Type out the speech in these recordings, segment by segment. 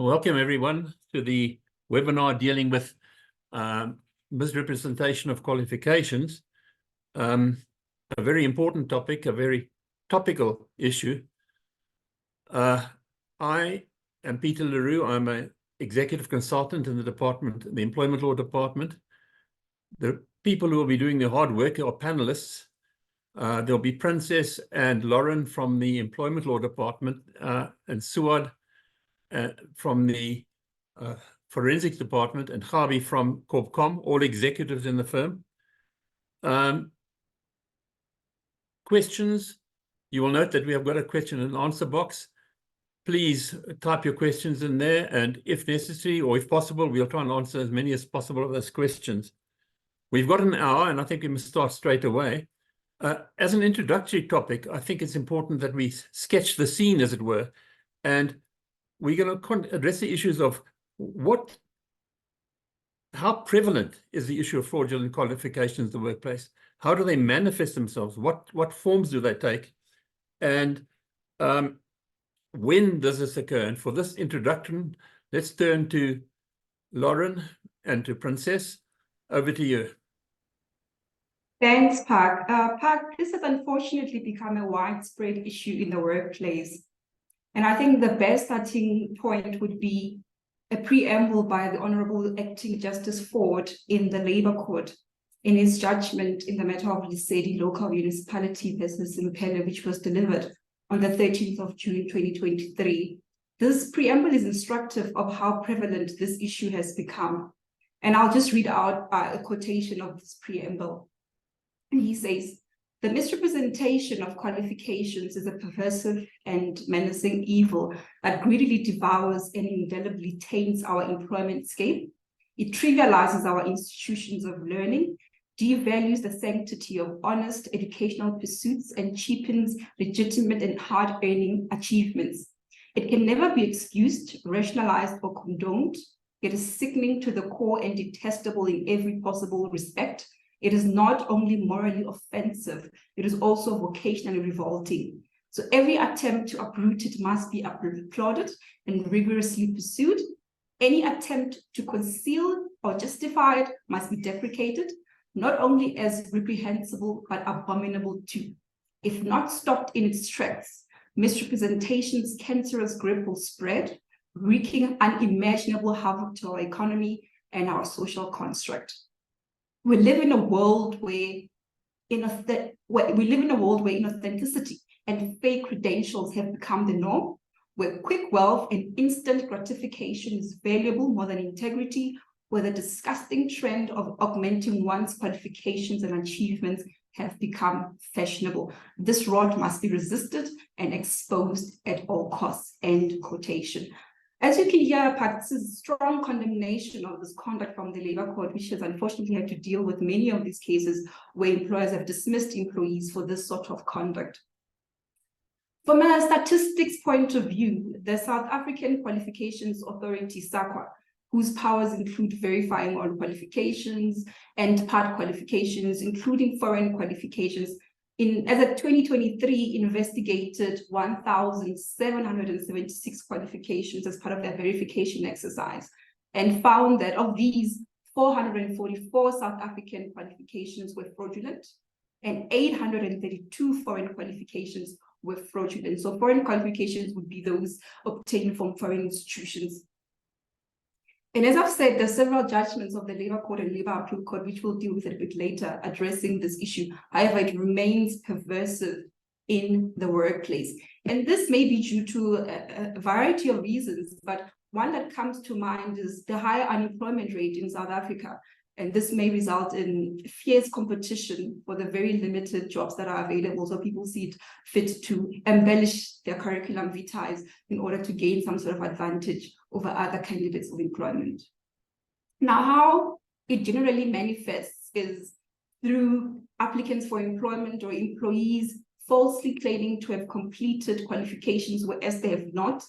Welcome everyone to the webinar dealing with misrepresentation of qualifications. A very important topic, a very topical issue. I am Peter Leroux. I'm an executive consultant in the department, the Employment Law Department. The people who will be doing the hard work are panelists. There'll be Princess and Lauren from the Employment Law Department and Suad from the Forensics Department and Khabi from Corpcom, all executives in the firm. Questions, you will note that we have got a question and answer box. Please type your questions in there, and if necessary or if possible, we'll try and answer as many as possible of those questions. We've got an hour, and I think we must start straight away. As an introductory topic, I think it's important that we sketch the scene, as it were, and we're going to address the issues of how prevalent is the issue of fraudulent qualifications in the workplace? How do they manifest themselves? What forms do they take? And when does this occur? And for this introduction, let's turn to Lauren and to Princess. Over to you. Thanks, Park. Park, this has unfortunately become a widespread issue in the workplace. And I think the best starting point would be a preamble by the Honorable Acting Justice Ford in the Labour Court in his judgment in the matter of Lesedi Local Municipality versus Impele, which was delivered on the 13th of June 2023. This preamble is instructive of how prevalent this issue has become. And I'll just read out a quotation of this preamble. And he says, "The misrepresentation of qualifications is a perversive and menacing evil that greedily devours and indelibly taints our employment scape. It trivializes our institutions of learning, devalues the sanctity of honest educational pursuits, and cheapens legitimate and hard-earning achievements. It can never be excused, rationalized, or condoned. It is sickening to the core and detestable in every possible respect. It is not only morally offensive, it is also vocationally revolting. So every attempt to uproot it must be applauded and rigorously pursued. Any attempt to conceal or justify it must be deprecated, not only as reprehensible, but abominable too. If not stopped in its tracks, misrepresentation's cancerous grip will spread, wreaking unimaginable havoc to our economy and our social construct. We live in a world where inauthenticity and fake credentials have become the norm, where quick wealth and instant gratification is valuable more than integrity, where the disgusting trend of augmenting one's qualifications and achievements have become fashionable. This rot must be resisted and exposed at all costs." End quotation. As you can hear, this is strong condemnation of this conduct from the Labour Court, which has unfortunately had to deal with many of these cases where employers have dismissed employees for this sort of conduct. From a statistics point of view, the South African Qualifications Authority, SAQA, whose powers include verifying all qualifications and part qualifications, including foreign qualifications, as of 2023, investigated 1,776 qualifications as part of their verification exercise, and found that of these, 444 South African qualifications were fraudulent, and 832 foreign qualifications were fraudulent. So foreign qualifications would be those obtained from foreign institutions. And as I've said, there are several judgments of the Labour Court and Labour Appeal Court, which we'll deal with a bit later, addressing this issue. However, it remains pervasive in the workplace. And this may be due to a variety of reasons, but one that comes to mind is the high unemployment rate in South Africa. And this may result in fierce competition for the very limited jobs that are available. So people see it fit to embellish their curriculum vitae in order to gain some sort of advantage over other candidates of employment. Now, how it generally manifests is through applicants for employment or employees falsely claiming to have completed qualifications whereas they have not.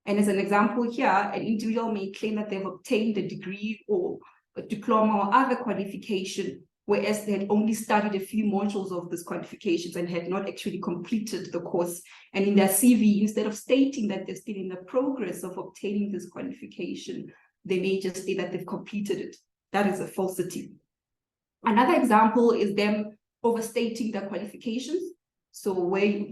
And as an example here, an individual may claim that they've obtained a degree or a diploma or other qualification whereas they had only studied a few modules of these qualifications and had not actually completed the course. And in their CV, instead of stating that they're still in the progress of obtaining this qualification, they may just say that they've completed it. That is a falsity. Another example is them overstating their qualifications. So where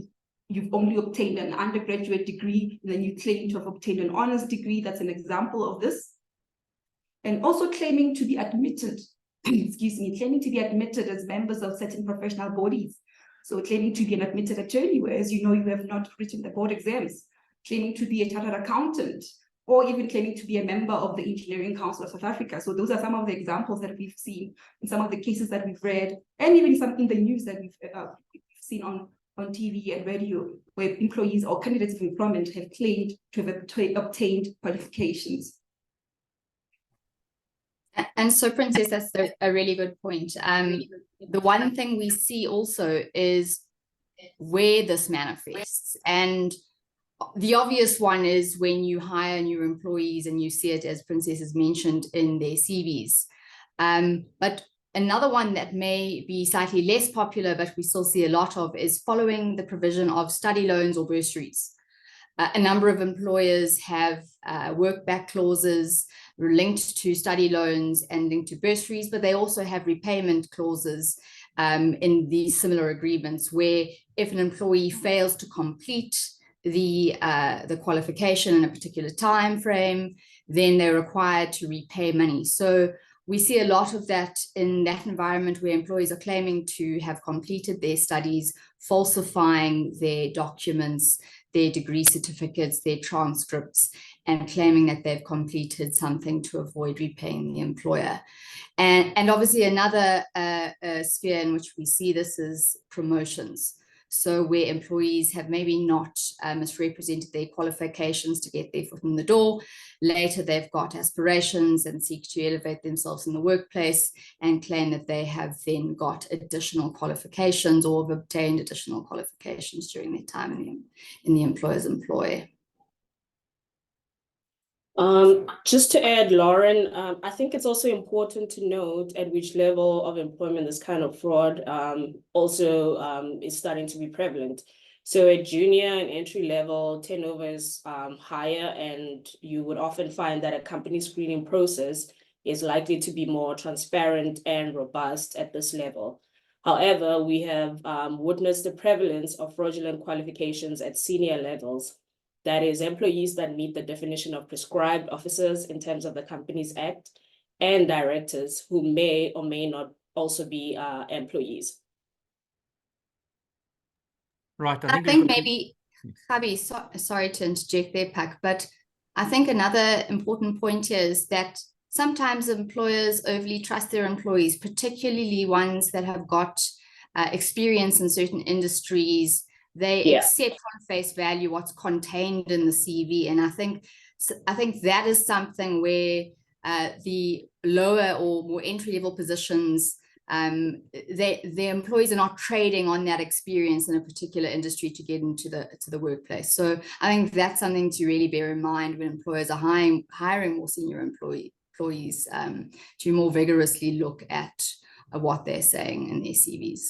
you've only obtained an undergraduate degree, and then you claim to have obtained an honors degree, that's an example of this. And also claiming to be admitted, excuse me, claiming to be admitted as members of certain professional bodies. So claiming to be an admitted attorney, whereas you know you have not written the board exams, claiming to be a chartered accountant, or even claiming to be a member of the Engineering Council of South Africa. So those are some of the examples that we've seen in some of the cases that we've read, and even some in the news that we've seen on TV and radio, where employees or candidates of employment have claimed to have obtained qualifications. And so, Princess, that's a really good point. The one thing we see also is where this manifests. And the obvious one is when you hire new employees and you see it, as Princess has mentioned, in their CVs. But another one that may be slightly less popular, but we still see a lot of, is following the provision of study loans or bursaries. A number of employers have work-back clauses linked to study loans and linked to bursaries, but they also have repayment clauses in these similar agreements, where if an employee fails to complete the qualification in a particular time frame, then they're required to repay money. So we see a lot of that in that environment, where employees are claiming to have completed their studies, falsifying their documents, their degree certificates, their transcripts, and claiming that they've completed something to avoid repaying the employer. And obviously another sphere in which we see this is promotions. So where employees have maybe not misrepresented their qualifications to get their foot in the door, later they've got aspirations and seek to elevate themselves in the workplace and claim that they have then got additional qualifications or have obtained additional qualifications during their time in the employer's employ. Just to add, Lauren, I think it's also important to note at which level of employment this kind of fraud also is starting to be prevalent. So at junior and entry level, turnover is higher, and you would often find that a company screening process is likely to be more transparent and robust at this level. However, we have witnessed the prevalence of fraudulent qualifications at senior levels. That is, employees that meet the definition of prescribed officers in terms of the Companies Act, and directors who may or may not also be employees. Right. I think maybe, Gabi, sorry to interject there, Pak, but I think another important point here is that sometimes employers overly trust their employees, particularly ones that have got experience in certain industries. They accept on face value what's contained in the CV. And I think that is something where the lower or more entry-level positions, the employees are not trading on that experience in a particular industry to get into the workplace. So I think that's something to really bear in mind when employers are hiring more senior employees to more vigorously look at what they're saying in their CVs.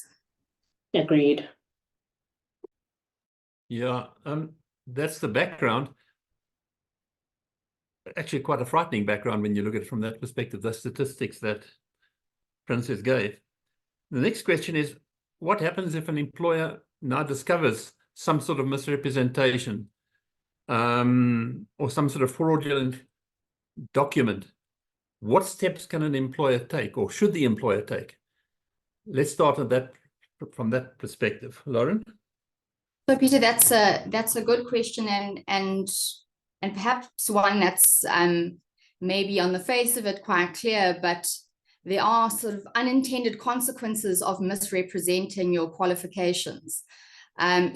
Agreed. Yeah, that's the background. Actually, quite a frightening background when you look at it from that perspective, the statistics that Princess gave. The next question is, what happens if an employer now discovers some sort of misrepresentation or some sort of fraudulent document? What steps can an employer take, or should the employer take? Let's start at that from that perspective. Lauren? So Peter, that's a good question, and perhaps one that's maybe on the face of it quite clear, but there are sort of unintended consequences of misrepresenting your qualifications.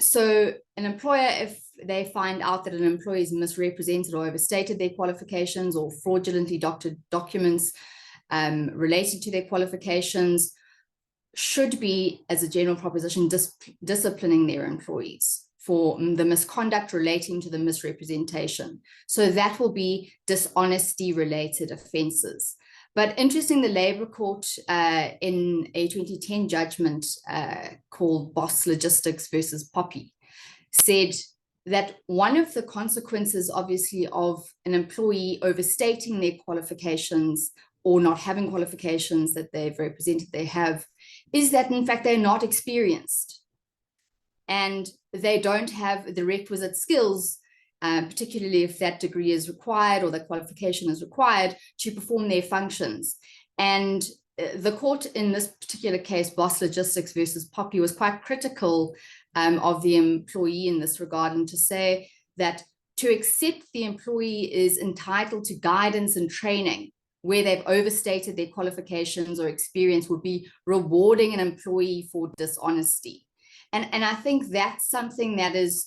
So an employer, if they find out that an employee has misrepresented or overstated their qualifications or fraudulently doctored documents related to their qualifications, should be, as a general proposition, disciplining their employees for the misconduct relating to the misrepresentation. So that will be dishonesty related offenses. But interesting, the Labour Court in a 2010 judgment called Boss Logistics versus Poppy said that one of the consequences, obviously, of an employee overstating their qualifications or not having qualifications that they've represented they have, is that in fact they're not experienced and they don't have the requisite skills, particularly if that degree is required or the qualification is required to perform their functions. And the court in this particular case, Boss Logistics versus Poppy, was quite critical of the employee in this regard, and to say that to accept the employee is entitled to guidance and training where they've overstated their qualifications or experience would be rewarding an employee for dishonesty. And I think that's something that is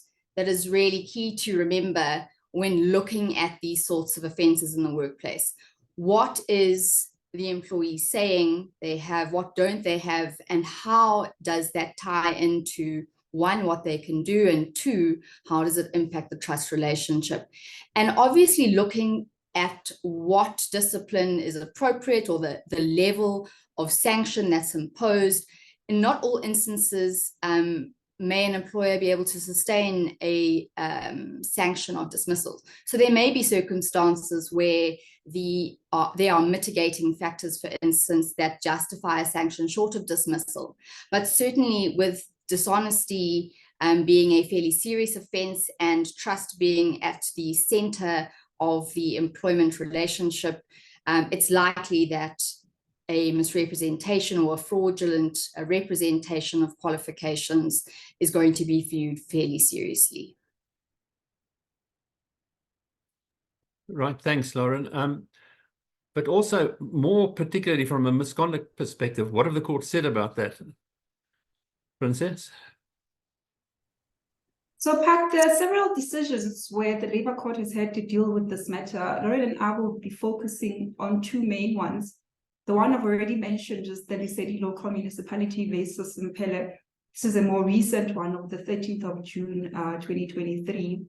really key to remember when looking at these sorts of offenses in the workplace. What is the employee saying they have, what don't they have, and how does that tie into, one, what they can do, and two, how does it impact the trust relationship? And obviously looking at what discipline is appropriate or the level of sanction that's imposed. In not all instances may an employer be able to sustain a sanction of dismissal. So there may be circumstances where there are mitigating factors, for instance, that justify a sanction short of dismissal. But certainly with dishonesty being a fairly serious offense and trust being at the center of the employment relationship, it's likely that a misrepresentation or a fraudulent representation of qualifications is going to be viewed fairly seriously. Right, thanks, Lauren. But also, more particularly from a misconduct perspective, what have the court said about that? Princess? So, Pat, there are several decisions where the Labour Court has had to deal with this matter. Lauren and I will be focusing on two main ones. The one I've already mentioned is the Lesedi Local Municipality versus Mpele. This is a more recent one of the 13th of June, 2023.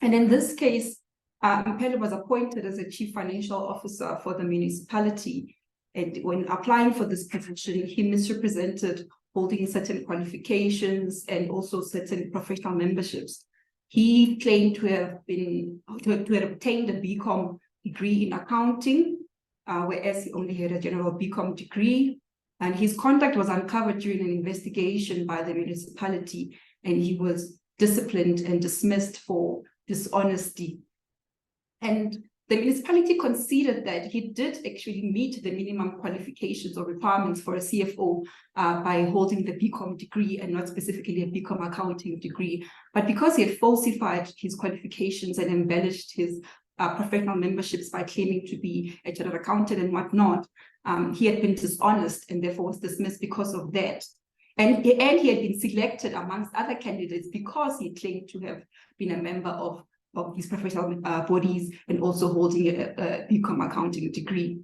And in this case, Mpele was appointed as a chief financial officer for the municipality. And when applying for this position, he misrepresented holding certain qualifications and also certain professional memberships. He claimed to have obtained a BCom degree in accounting, whereas he only had a general BCom degree. And his conduct was uncovered during an investigation by the municipality, and he was disciplined and dismissed for dishonesty. And the municipality conceded that he did actually meet the minimum qualifications or requirements for a CFO by holding the BCom degree and not specifically a BCom accounting degree. But because he had falsified his qualifications and embellished his professional memberships by claiming to be a chartered accountant and whatnot, he had been dishonest and therefore was dismissed because of that. And he had been selected amongst other candidates because he claimed to have been a member of these professional bodies and also holding a BCom accounting degree.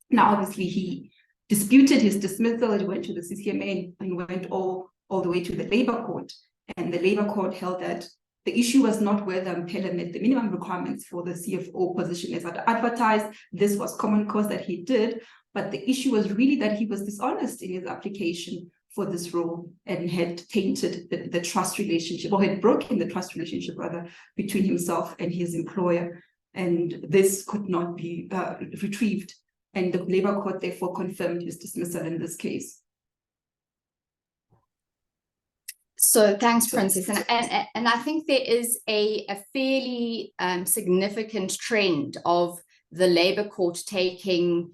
Now, obviously, he disputed his dismissal. It went to the CCMA and went all the way to the Labour Court. And the Labour Court held that the issue was not whether Mpele met the minimum requirements for the CFO position as advertised. This was common cause that he did. But the issue was really that he was dishonest in his application for this role and had tainted the trust relationship, or had broken the trust relationship rather, between himself and his employer. And this could not be retrieved. And the Labour Court therefore confirmed his dismissal in this case. So thanks, Princess. And I think there is a fairly significant trend of the Labour Court taking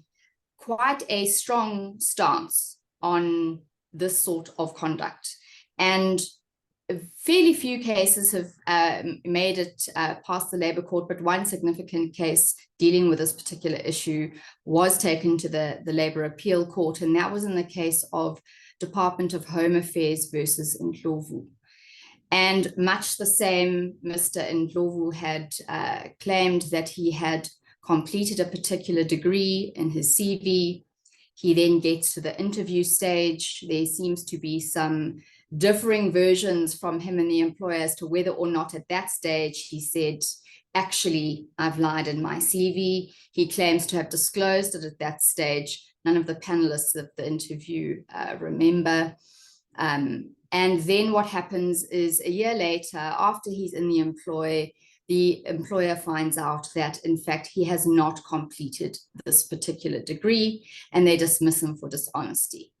quite a strong stance on this sort of conduct. And fairly few cases have made it past the Labour Court, but one significant case dealing with this particular issue was taken to the Labour Appeal Court, and that was in the case of Department of Home Affairs versus Ndlovu. And much the same, Mr. Ndlovu had claimed that he had completed a particular degree in his CV. He then gets to the interview stage. There seems to be some differing versions from him and the employer as to whether or not at that stage he said actually, I've lied in my CV. He claims to have disclosed it at that stage. None of the panelists of the interview remember. And then what happens is a year later, after he's in the employer finds out that, in fact, he has not completed this particular degree, and they dismiss him for dishonesty.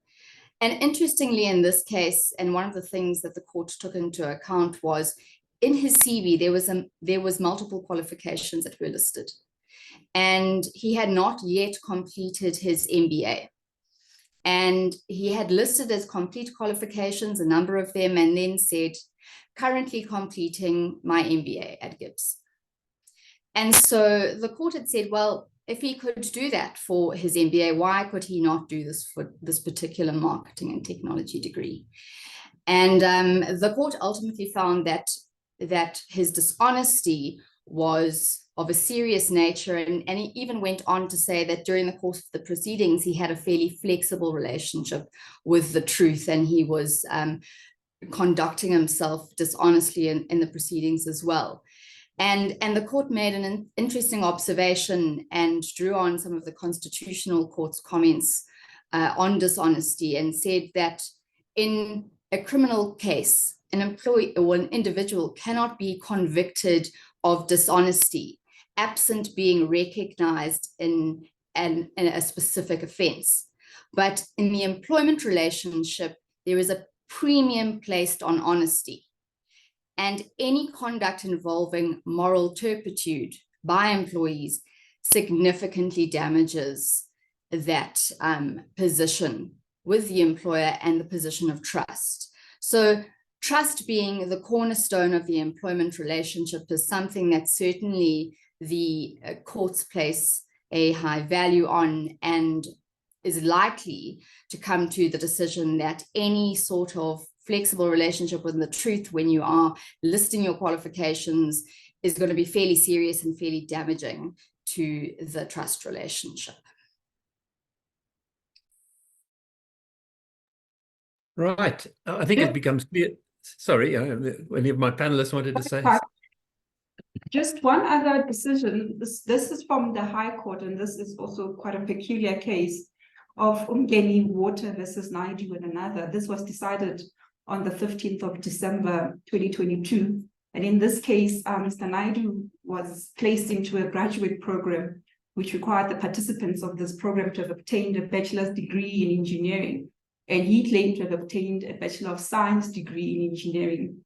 And interestingly, in this case, and one of the things that the court took into account was, in his CV, there was multiple qualifications that were listed, and he had not yet completed his MBA. And he had listed as complete qualifications, a number of them, and then said, currently completing my MBA at Gibbs. And so the court had said, well, if he could do that for his MBA, why could he not do this for this particular marketing and technology degree? And the court ultimately found that his dishonesty was of a serious nature, and he even went on to say that during the course of the proceedings, he had a fairly flexible relationship with the truth, and he was conducting himself dishonestly in the proceedings as well. And the court made an interesting observation and drew on some of the Constitutional Court's comments on dishonesty, and said that in a criminal case, an employee or an individual cannot be convicted of dishonesty absent being recognized in a specific offense. But in the employment relationship, there is a premium placed on honesty. And any conduct involving moral turpitude by employees significantly damages that position with the employer and the position of trust. So trust, being the cornerstone of the employment relationship, is something that certainly the courts place a high value on, and is likely to come to the decision that any sort of flexible relationship with the truth when you are listing your qualifications is going to be fairly serious and fairly damaging to the trust relationship. Right. I think it becomes clear. Sorry, any of my panelists wanted to say? Just one other decision. This is from the High Court, and this is also quite a peculiar case of Umgeni Water versus Naidu and another. This was decided on the 15th of December 2022. And in this case, Mr. Naidu was placed into a graduate program which required the participants of this program to have obtained a bachelor's degree in engineering. And he claimed to have obtained a Bachelor of Science degree in engineering.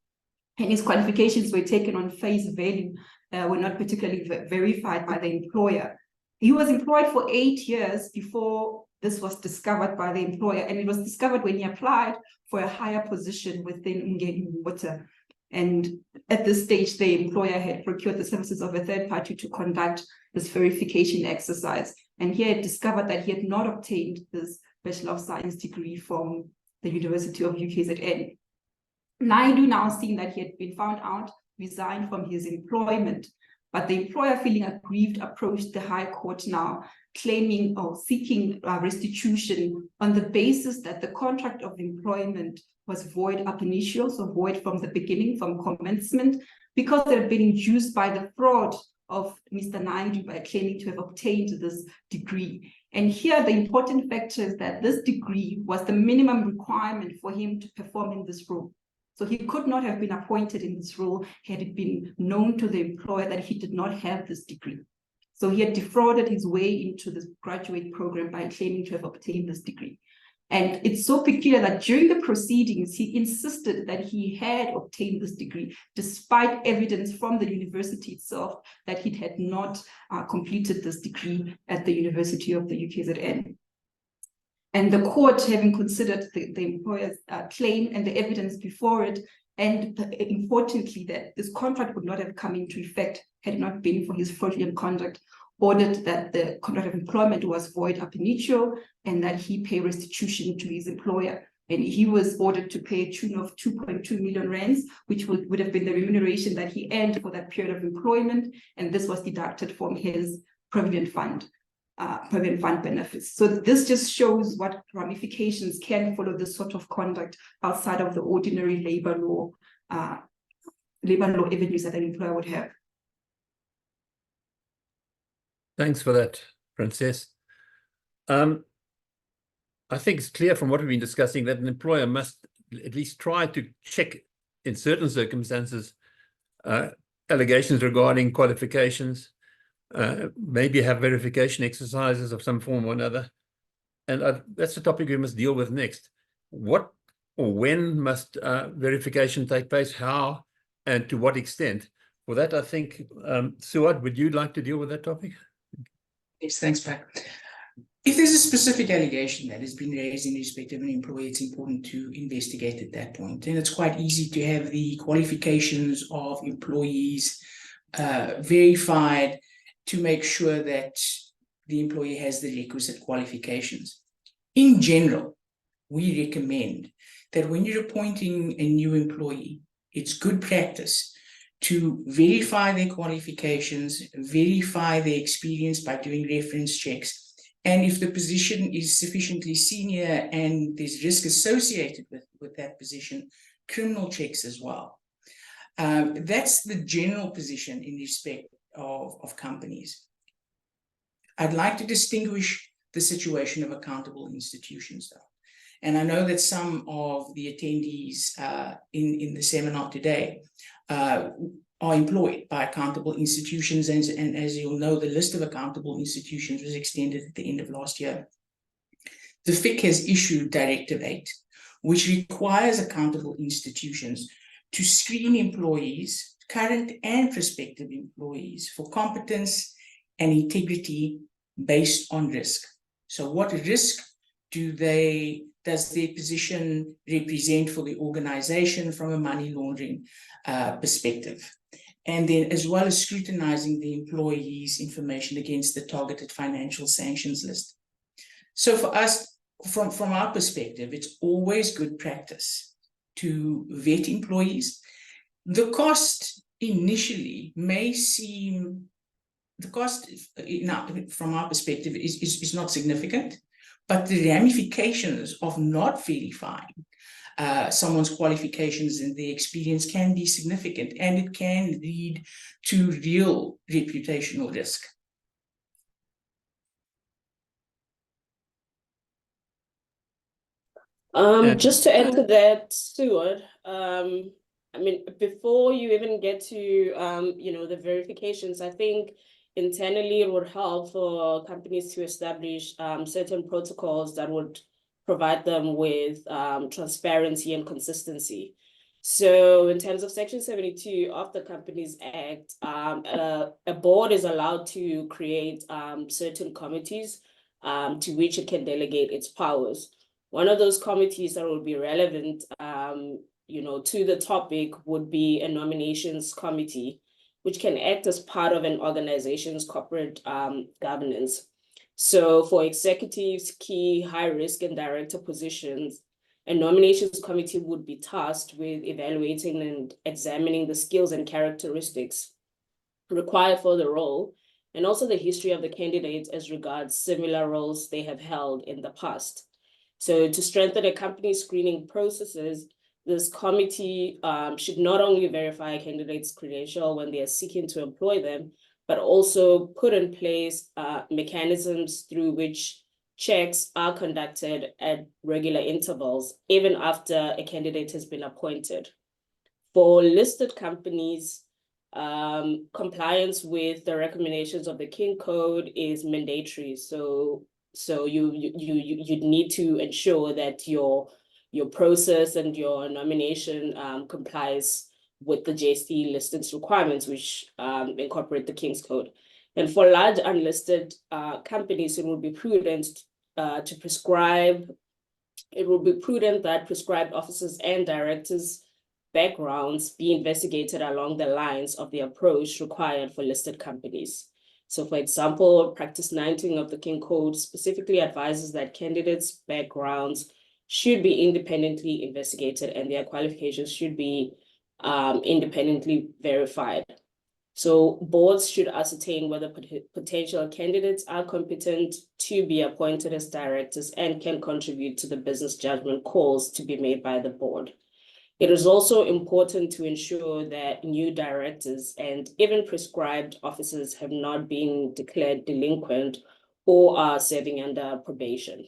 And his qualifications were taken on face value, were not particularly verified by the employer. He was employed for 8 years before this was discovered by the employer, and it was discovered when he applied for a higher position within Umgeni Water. And at this stage, the employer had procured the services of a third party to conduct this verification exercise. And he had discovered that he had not obtained this Bachelor of Science degree from the University of UKZN. Naidu, now seeing that he had been found out, resigned from his employment. But the employer, feeling aggrieved, approached the High Court now, claiming or seeking restitution on the basis that the contract of employment was void ab initio, so void from the beginning, from commencement, because it had been induced by the fraud of Mr. Naidu by claiming to have obtained this degree. And here the important factor is that this degree was the minimum requirement for him to perform in this role. So he could not have been appointed in this role had it been known to the employer that he did not have this degree. So he had defrauded his way into this graduate program by claiming to have obtained this degree. And it's so peculiar that during the proceedings, he insisted that he had obtained this degree, despite evidence from the university itself that he had not completed this degree at the University of the UKZN. And the court, having considered the employer's claim and the evidence before it, and importantly, that this contract would not have come into effect had it not been for his fraudulent conduct, ordered that the contract of employment was void ab initio and that he pay restitution to his employer. And he was ordered to pay a tune of 2.2 million rands, which would have been the remuneration that he earned for that period of employment. And this was deducted from his provident fund benefits. So this just shows what ramifications can follow this sort of conduct outside of the ordinary labor law avenues that an employer would have. Thanks for that, Princess. I think it's clear from what we've been discussing that an employer must at least try to check in certain circumstances allegations regarding qualifications, maybe have verification exercises of some form or another. And that's the topic we must deal with next. What or when must verification take place, how, and to what extent? For that, I think, Suad, would you like to deal with that topic? Yes, thanks, Pat. If there's a specific allegation that has been raised in respect of an employee, it's important to investigate at that point. And it's quite easy to have the qualifications of employees verified to make sure that the employee has the requisite qualifications. In general, we recommend that when you're appointing a new employee, it's good practice to verify their qualifications, verify their experience by doing reference checks. And if the position is sufficiently senior and there's risk associated with that position, criminal checks as well. That's the general position in respect of companies. I'd like to distinguish the situation of accountable institutions, though. And I know that some of the attendees in the seminar today are employed by accountable institutions, and as you'll know, the list of accountable institutions was extended at the end of last year. The FIC has issued Directive 8, which requires accountable institutions to screen employees, current and prospective employees, for competence and integrity based on risk. So what risk does their position represent for the organization from a money laundering perspective? And then as well as scrutinizing the employee's information against the targeted financial sanctions list. So for us, from our perspective, it's always good practice to vet employees. The cost initially may seem, from our perspective is not significant, but the ramifications of not verifying someone's qualifications and their experience can be significant, and it can lead to real reputational risk. Just to add to that, Stuart, I mean, before you even get to, the verifications, I think internally it would help for companies to establish certain protocols that would provide them with transparency and consistency. So in terms of Section 72 of the Companies Act, a board is allowed to create certain committees to which it can delegate its powers. One of those committees that will be relevant to the topic would be a nominations committee, which can act as part of an organization's corporate governance. So for executives, key, high risk and director positions, a nominations committee would be tasked with evaluating and examining the skills and characteristics required for the role, and also the history of the candidates as regards similar roles they have held in the past. So to strengthen a company's screening processes, this committee should not only verify a candidate's credential when they are seeking to employ them, but also put in place mechanisms through which checks are conducted at regular intervals, even after a candidate has been appointed. For listed companies, compliance with the recommendations of the King Code is mandatory. So you need to ensure that your process and your nomination complies with the JSE listings requirements, which incorporate the King's Code. And for large unlisted companies, it would be prudent that prescribed officers and directors' backgrounds be investigated along the lines of the approach required for listed companies. So for example, Practice 19 of the King Code specifically advises that candidates' backgrounds should be independently investigated and their qualifications should be independently verified. So boards should ascertain whether potential candidates are competent to be appointed as directors and can contribute to the business judgment calls to be made by the board. It is also important to ensure that new directors and even prescribed officers have not been declared delinquent or are serving under probation.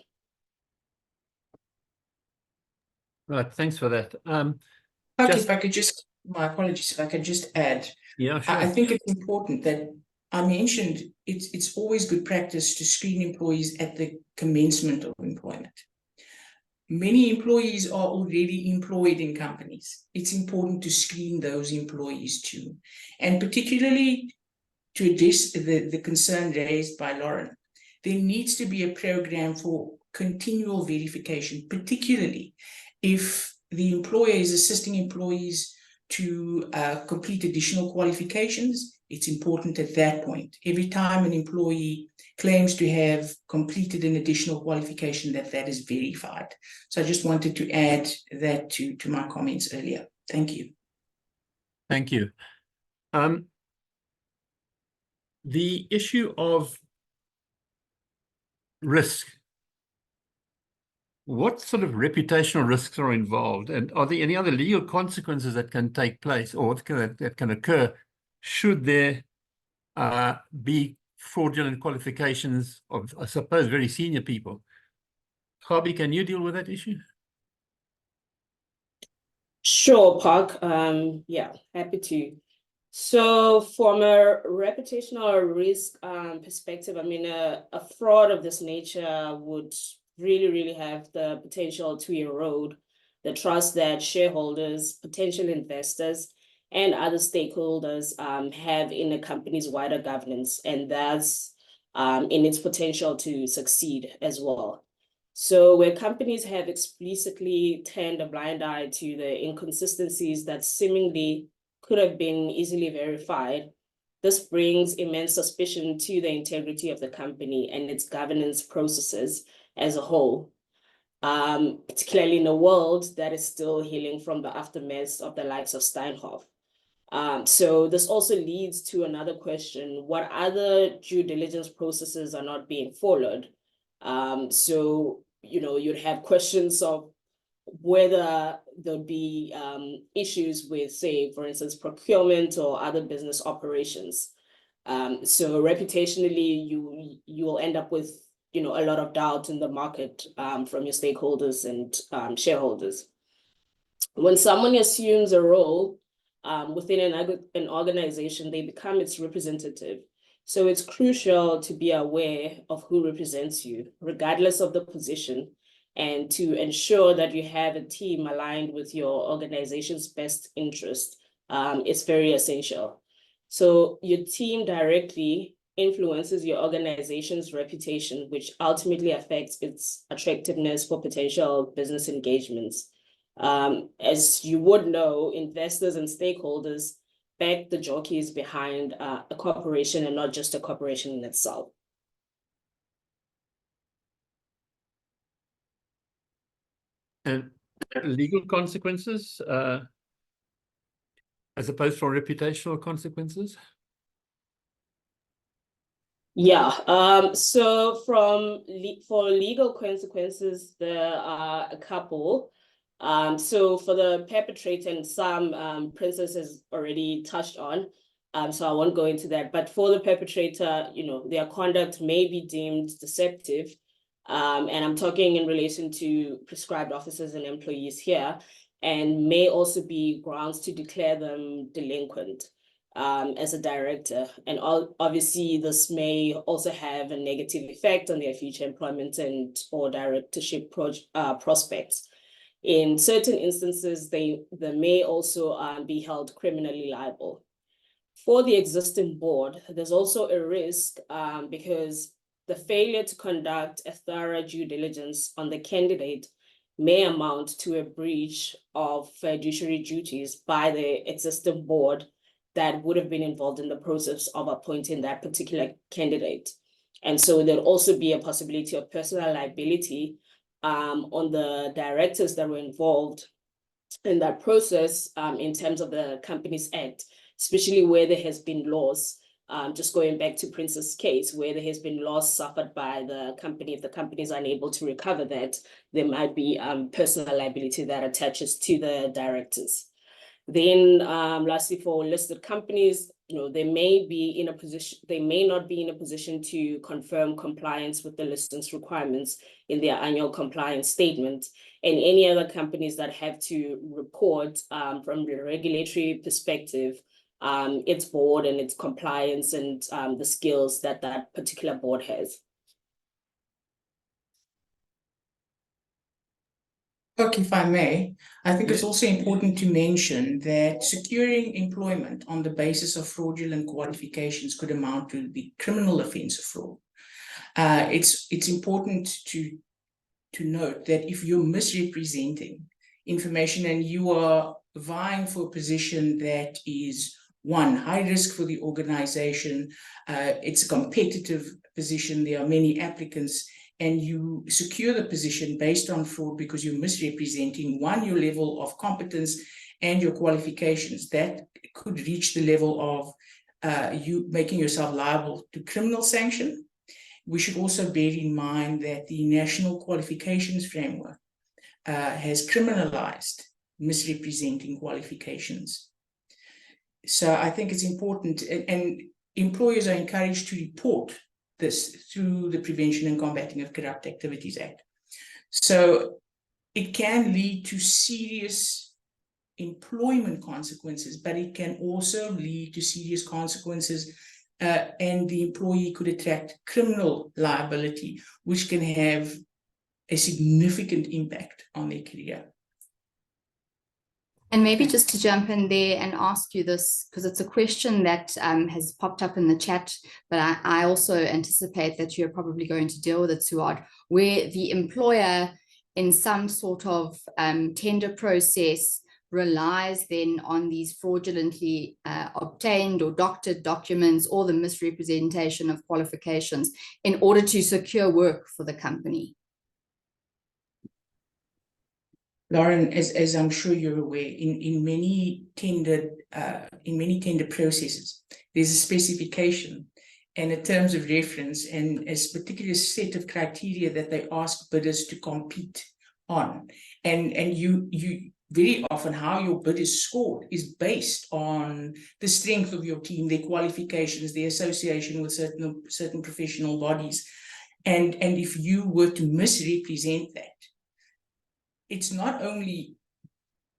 Right, thanks for that. Okay, Just- if I could just, my apologies, if I could just add, Yeah, sure. I think it's important that I mentioned it's always good practice to screen employees at the commencement of employment. Many employees are already employed in companies. It's important to screen those employees too. And particularly to address the concern raised by Lauren, there needs to be a program for continual verification, particularly if the employer is assisting employees to complete additional qualifications. It's important at that point, every time an employee claims to have completed an additional qualification, that is verified. So I just wanted to add that to my comments earlier. Thank you. Thank you. The issue of risk. What sort of reputational risks are involved? And are there any other legal consequences that can take place or that can occur should there be fraudulent qualifications of, I suppose, very senior people? Kgabi, can you deal with that issue? Sure, Park. Yeah, happy to. So from a reputational risk perspective, I mean, a fraud of this nature would really have the potential to erode the trust that shareholders, potential investors, and other stakeholders have in a company's wider governance, and thus in its potential to succeed as well. So where companies have explicitly turned a blind eye to the inconsistencies that seemingly could have been easily verified, this brings immense suspicion to the integrity of the company and its governance processes as a whole, particularly in a world that is still healing from the aftermath of the likes of Steinhoff. So this also leads to another question: what other due diligence processes are not being followed? So, you'd have questions of whether there'll be issues with, say, for instance, procurement or other business operations. So reputationally, you will end up with, a lot of doubt in the market from your stakeholders and shareholders. When someone assumes a role within an organization, they become its representative. So it's crucial to be aware of who represents you, regardless of the position, and to ensure that you have a team aligned with your organization's best interest. It's very essential. So your team directly influences your organization's reputation, which ultimately affects its attractiveness for potential business engagements. As you would know, investors and stakeholders back the jockeys behind a corporation and not just a corporation in itself. And legal consequences as opposed to reputational consequences? Yeah, so for legal consequences, there are a couple. So for the perpetrator, and some Princess has already touched on, so I won't go into that. But for the perpetrator, their conduct may be deemed deceptive. And I'm talking in relation to prescribed officers and employees here, and may also be grounds to declare them delinquent as a director. And obviously, this may also have a negative effect on their future employment and or directorship prospects. In certain instances, they may also be held criminally liable. For the existing board, there's also a risk because the failure to conduct a thorough due diligence on the candidate may amount to a breach of fiduciary duties by the existing board that would have been involved in the process of appointing that particular candidate. And so there'll also be a possibility of personal liability on the directors that were involved in that process in terms of the Companies Act, especially where there has been loss just going back to Prince's case, where there has been loss suffered by the company, if the company is unable to recover that, there might be personal liability that attaches to the directors. Then lastly, for listed companies, they may not be in a position to confirm compliance with the listings requirements in their annual compliance statement, and any other companies that have to report from the regulatory perspective, its board and its compliance and the skills that that particular board has. Look, if I may, I think it's Yeah. also important to mention that securing employment on the basis of fraudulent qualifications could amount to the criminal offence of fraud. It's important to note that if you're misrepresenting information and you are vying for a position that is, one, high risk for the organization, it's a competitive position, there are many applicants, and you secure the position based on fraud because you're misrepresenting, one, your level of competence and your qualifications, that could reach the level of you making yourself liable to criminal sanction. We should also bear in mind that the National Qualifications Framework has criminalized misrepresenting qualifications. So I think it's important, and employers are encouraged to report this through the Prevention and Combating of Corrupt Activities Act. So it can lead to serious employment consequences, but it can also lead to serious consequences, and the employee could attract criminal liability, which can have a significant impact on their career. And maybe just to jump in there and ask you this, because it's a question that has popped up in the chat, but I also anticipate that you're probably going to deal with it, Suad, where the employer in some sort of tender process relies then on these fraudulently obtained or doctored documents or the misrepresentation of qualifications in order to secure work for the company. Lauren, as I'm sure you're aware, in many tender processes, there's a specification and a terms of reference and a particular set of criteria that they ask bidders to compete on. And you very often how your bid is scored is based on the strength of your team, their qualifications, their association with certain professional bodies. And if you were to misrepresent that, it's not only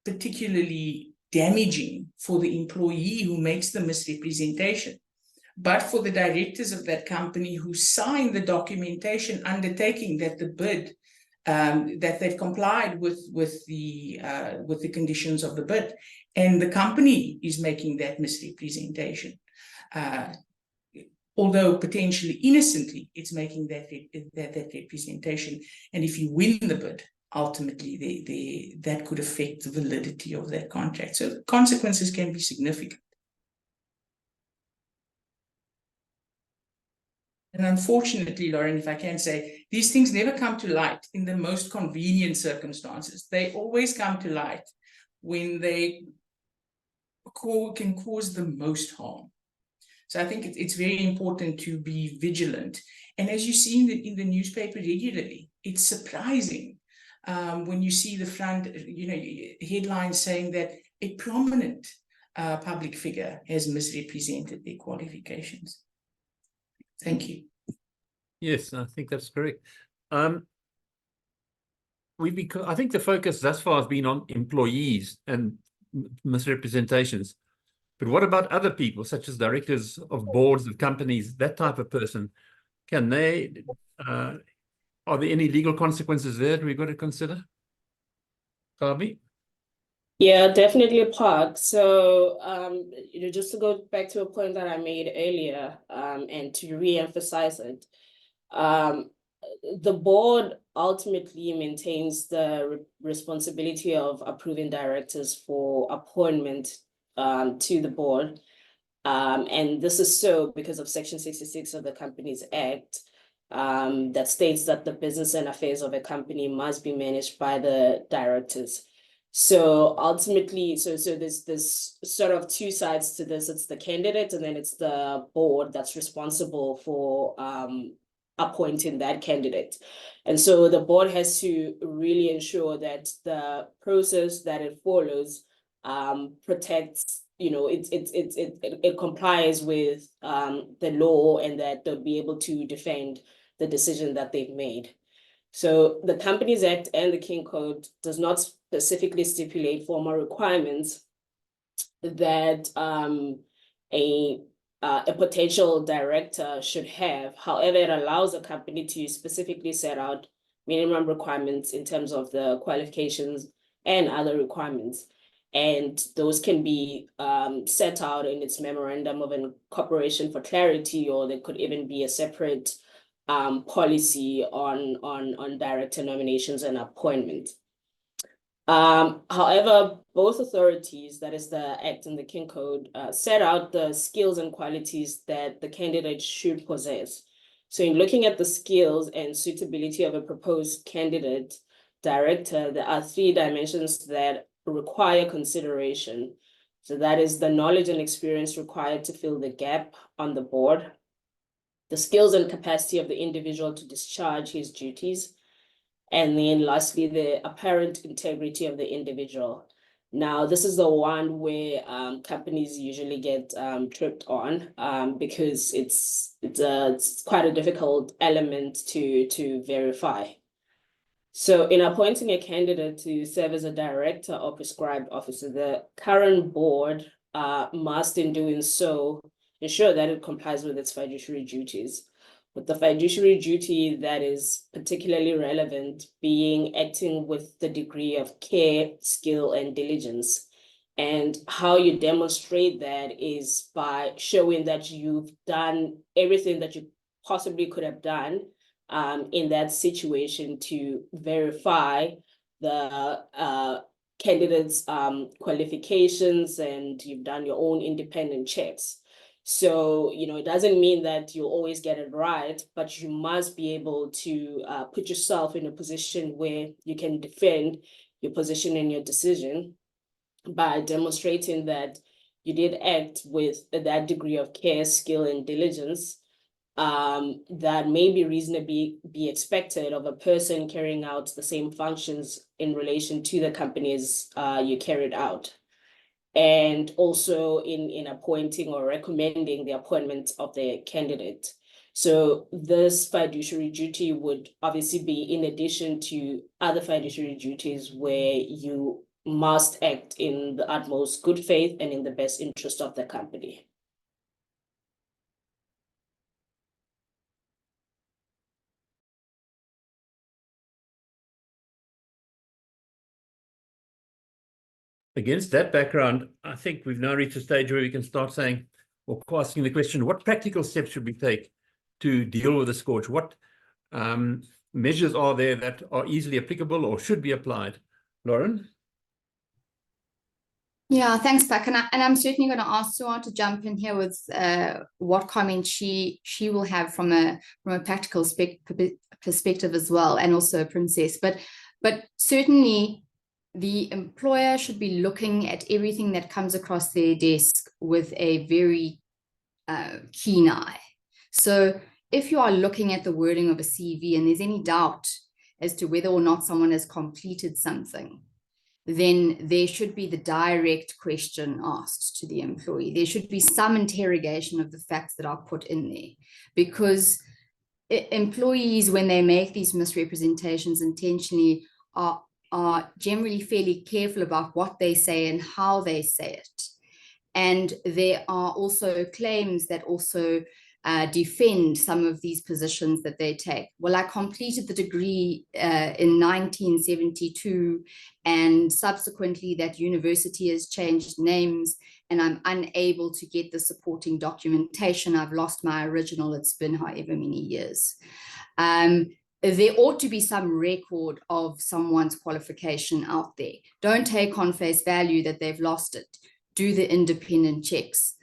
particularly damaging for the employee who makes the misrepresentation, but for the directors of that company who sign the documentation undertaking that the bid, that they've complied with the conditions of the bid, and the company is making that misrepresentation. Although potentially innocently, it's making that representation, and if you win the bid, ultimately that could affect the validity of that contract. So consequences can be significant. And unfortunately, Lauren, if I can say, these things never come to light in the most convenient circumstances. They always come to light when they can cause the most harm. So I think it's very important to be vigilant. And as you see in the newspaper regularly, it's surprising when you see the front, headlines saying that a prominent public figure has misrepresented their qualifications. Thank you. Yes, I think that's correct. I think the focus thus far has been on employees and misrepresentations. But what about other people, such as directors of boards of companies, that type of person? Can they, are there any legal consequences there that we've got to consider? Kabi? Yeah, definitely, Park. So, just to go back to a point that I made earlier, and to re-emphasize it, the board ultimately maintains the responsibility of approving directors for appointment to the board. And this is so because of Section 66 of the Companies Act, that states that the business and affairs of a company must be managed by the directors. So ultimately, so there's this sort of two sides to this. It's the candidate, and then it's the board that's responsible for appointing that candidate. And so the board has to really ensure that the process that it follows protects, it complies with the law, and that they'll be able to defend the decision that they've made. So the Companies Act and the King Code does not specifically stipulate formal requirements that a potential director should have. However, it allows a company to specifically set out minimum requirements in terms of the qualifications and other requirements. And those can be set out in its memorandum of incorporation for clarity, or there could even be a separate policy on director nominations and appointment. However, both authorities, that is the Act and the King Code, set out the skills and qualities that the candidate should possess. So in looking at the skills and suitability of a proposed candidate director, there are 3 dimensions that require consideration. So that is the knowledge and experience required to fill the gap on the board, the skills and capacity of the individual to discharge his duties, and then lastly, the apparent integrity of the individual. Now, this is the one where companies usually get tripped on because it's quite a difficult element to verify. So in appointing a candidate to serve as a director or prescribed officer, the current board must, in doing so, ensure that it complies with its fiduciary duties. With the fiduciary duty that is particularly relevant being acting with the degree of care, skill, and diligence. And how you demonstrate that is by showing that you've done everything that you possibly could have done in that situation to verify the candidate's qualifications, and you've done your own independent checks. So, it doesn't mean that you'll always get it right, but you must be able to put yourself in a position where you can defend your position and your decision by demonstrating that you did act with that degree of care, skill, and diligence that may be reasonably be expected of a person carrying out the same functions in relation to the companies you carried out. And also in appointing or recommending the appointment of the candidate. So this fiduciary duty would obviously be in addition to other fiduciary duties where you must act in the utmost good faith and in the best interest of the company. Against that background, I think we've now reached a stage where we can start saying, or asking the question, what practical steps should we take to deal with the scourge? What measures are there that are easily applicable or should be applied? Lauren? Yeah, thanks, Pack. And I'm certainly going to ask Suan to jump in here with what comment she will have from a practical perspective as well, and also Princess. But certainly the employer should be looking at everything that comes across their desk with a very keen eye. So if you are looking at the wording of a CV and there's any doubt as to whether or not someone has completed something, then there should be the direct question asked to the employee. There should be some interrogation of the facts that are put in there, because employees, when they make these misrepresentations intentionally, are generally fairly careful about what they say and how they say it. And there are also claims that also defend some of these positions that they take. Well, I completed the degree in 1972, and subsequently that university has changed names, and I'm unable to get the supporting documentation. I've lost my original. It's been however many years. There ought to be some record of someone's qualification out there. Don't take on face value that they've lost it. Do the independent checks.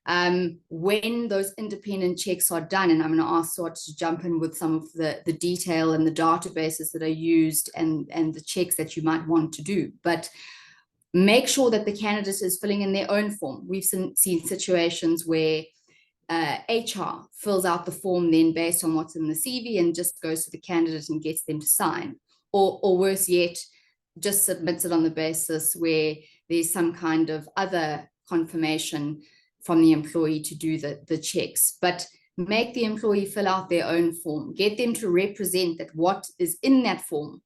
When those independent checks are done, and I'm going to ask Swat to jump in with some of the detail and the databases that are used and the checks that you might want to do. But make sure that the candidate is filling in their own form. We've seen situations where HR fills out the form then based on what's in the CV and just goes to the candidate and gets them to sign, or worse yet, just submits it on the basis where there's some kind of other confirmation from the employee to do the checks. But make the employee fill out their own form, get them to represent that what is in that form,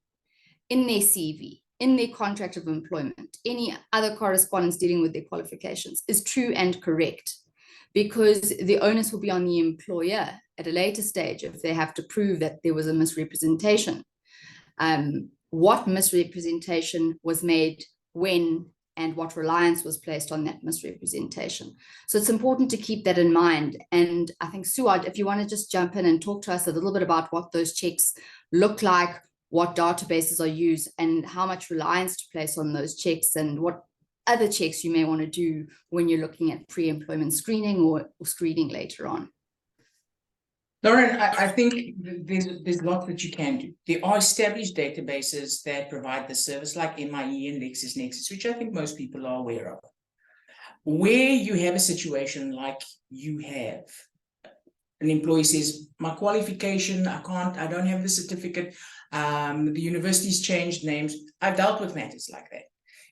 in their CV, in their contract of employment, any other correspondence dealing with their qualifications is true and correct, because the onus will be on the employer at a later stage if they have to prove that there was a misrepresentation. What misrepresentation was made, when, and what reliance was placed on that misrepresentation. So it's important to keep that in mind. And I think, Suad, if you want to just jump in and talk to us a little bit about what those checks look like, what databases are used, and how much reliance to place on those checks, and what other checks you may want to do when you're looking at pre-employment screening or screening later on. Lauren, I think there's lots that you can do. There are established databases that provide the service, like MIE and LexisNexis, which I think most people are aware of. Where you have a situation like you have, an employee says, my qualification, I don't have the certificate, the university's changed names. I've dealt with matters like that.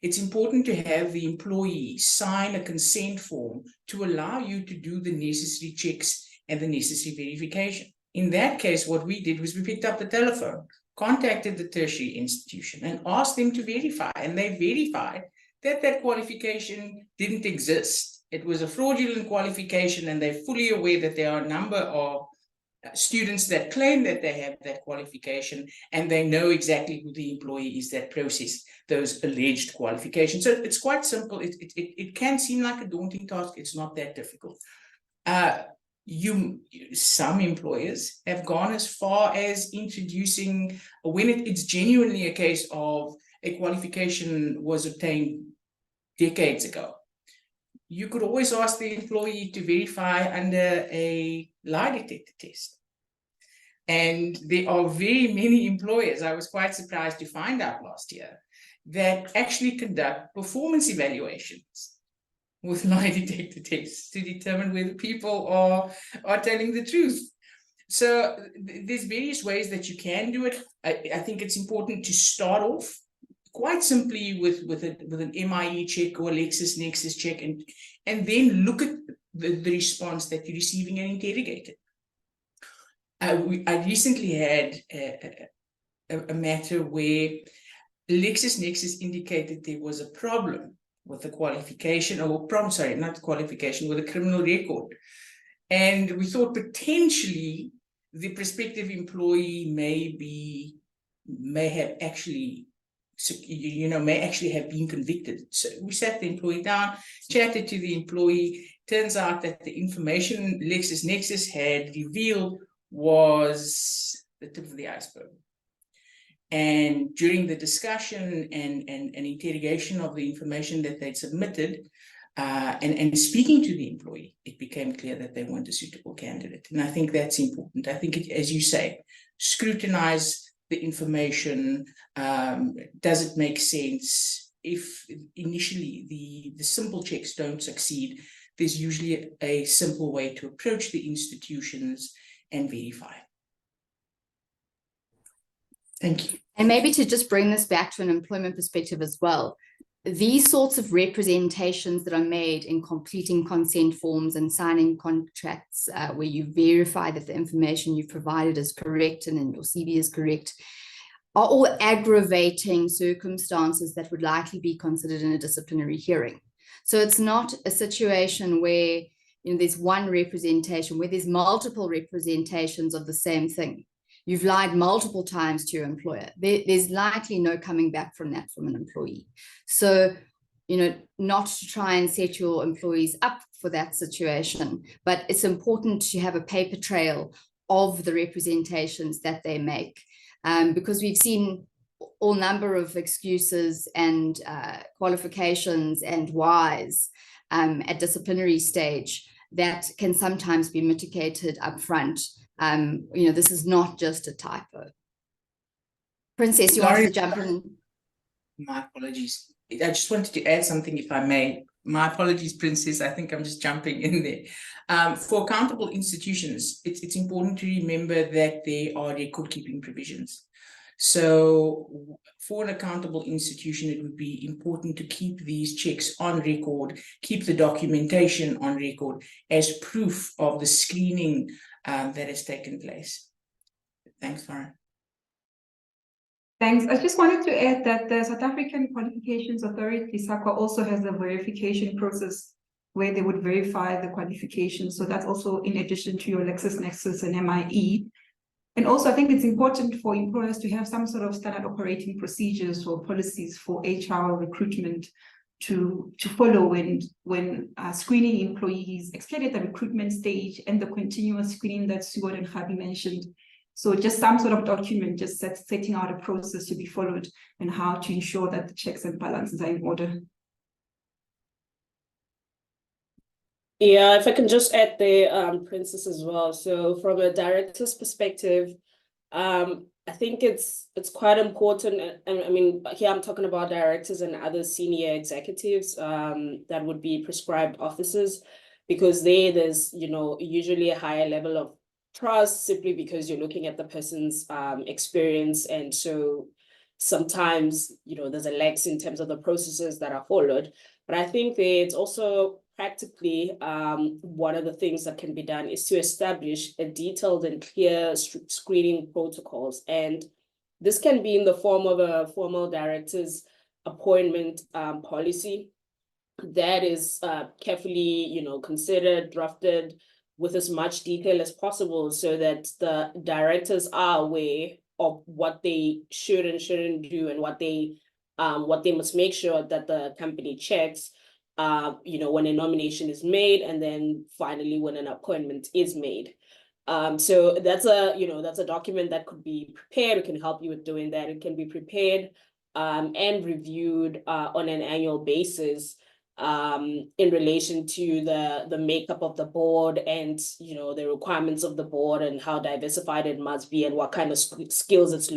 It's important to have the employee sign a consent form to allow you to do the necessary checks and the necessary verification. In that case, what we did was we picked up the telephone, contacted the tertiary institution and asked them to verify, and they verified that that qualification didn't exist. It was a fraudulent qualification, and they're fully aware that there are a number of students that claim that they have that qualification, and they know exactly who the employee is that processed those alleged qualifications. So it's quite simple. It can seem like a daunting task. It's not that difficult. Some employers have gone as far as introducing, when it's genuinely a case of a qualification was obtained decades ago, you could always ask the employee to verify under a lie detector test. And there are very many employers, I was quite surprised to find out last year, that actually conduct performance evaluations with lie detector tests to determine whether people are telling the truth. So there's various ways that you can do it. I think it's important to start off quite simply with an MIE check or a LexisNexis check, and then look at the response that you're receiving and interrogate it. I recently had a matter where LexisNexis indicated there was a problem with the qualification, not qualification, with a criminal record. And we thought potentially the prospective employee may have actually have been convicted. So we sat the employee down, chatted to the employee. Turns out that the information LexisNexis had revealed was the tip of the iceberg. And during the discussion and interrogation of the information that they'd submitted, and speaking to the employee, it became clear that they weren't a suitable candidate. And I think that's important. I think, as you say, scrutinize the information. Does it make sense? If initially the simple checks don't succeed, there's usually a simple way to approach the institutions and verify. Thank you. And maybe to just bring this back to an employment perspective as well, these sorts of representations that are made in completing consent forms and signing contracts where you verify that the information you've provided is correct and then your CV is correct, are all aggravating circumstances that would likely be considered in a disciplinary hearing. So it's not a situation where there's one representation, where there's multiple representations of the same thing. You've lied multiple times to your employer. There's likely no coming back from that from an employee. So, not to try and set your employees up for that situation, but it's important to have a paper trail of the representations that they make, because we've seen all number of excuses and qualifications and whys at disciplinary stage that can sometimes be mitigated up front. This is not just a typo. Princess, you want to jump in? My apologies. I just wanted to add something, if I may. My apologies, Princess. I think I'm just jumping in there. For accountable institutions, it's important to remember that there are record-keeping provisions. So for an accountable institution, it would be important to keep these checks on record, keep the documentation on record as proof of the screening that has taken place. Thanks, Lauren. Thanks. I just wanted to add that the South African Qualifications Authority, SAQA, also has a verification process where they would verify the qualifications. So that's also in addition to your LexisNexis and MIE. And also, I think it's important for employers to have some sort of standard operating procedures or policies for HR recruitment to follow when screening employees, especially at the recruitment stage and the continuous screening that Stuart and Javi mentioned. So just some sort of document just setting out a process to be followed and how to ensure that the checks and balances are in order. Yeah, if I can just add the Princess as well. So from a director's perspective, I think it's quite important. And I mean, here I'm talking about directors and other senior executives that would be prescribed officers, because there's usually a higher level of trust simply because you're looking at the person's experience, and so sometimes there's a lax in terms of the processes that are followed. But I think that it's also practically one of the things that can be done is to establish a detailed and clear screening protocols, and this can be in the form of a formal director's appointment policy that is carefully considered, drafted with as much detail as possible, so that the directors are aware of what they should and shouldn't do, and what they must make sure that the company checks when a nomination is made, and then finally when an appointment is made. So that's a document that could be prepared. It can help you with doing that. It can be prepared and reviewed on an annual basis in relation to the makeup of the board, and the requirements of the board, and how diversified it must be, and what kind of skills it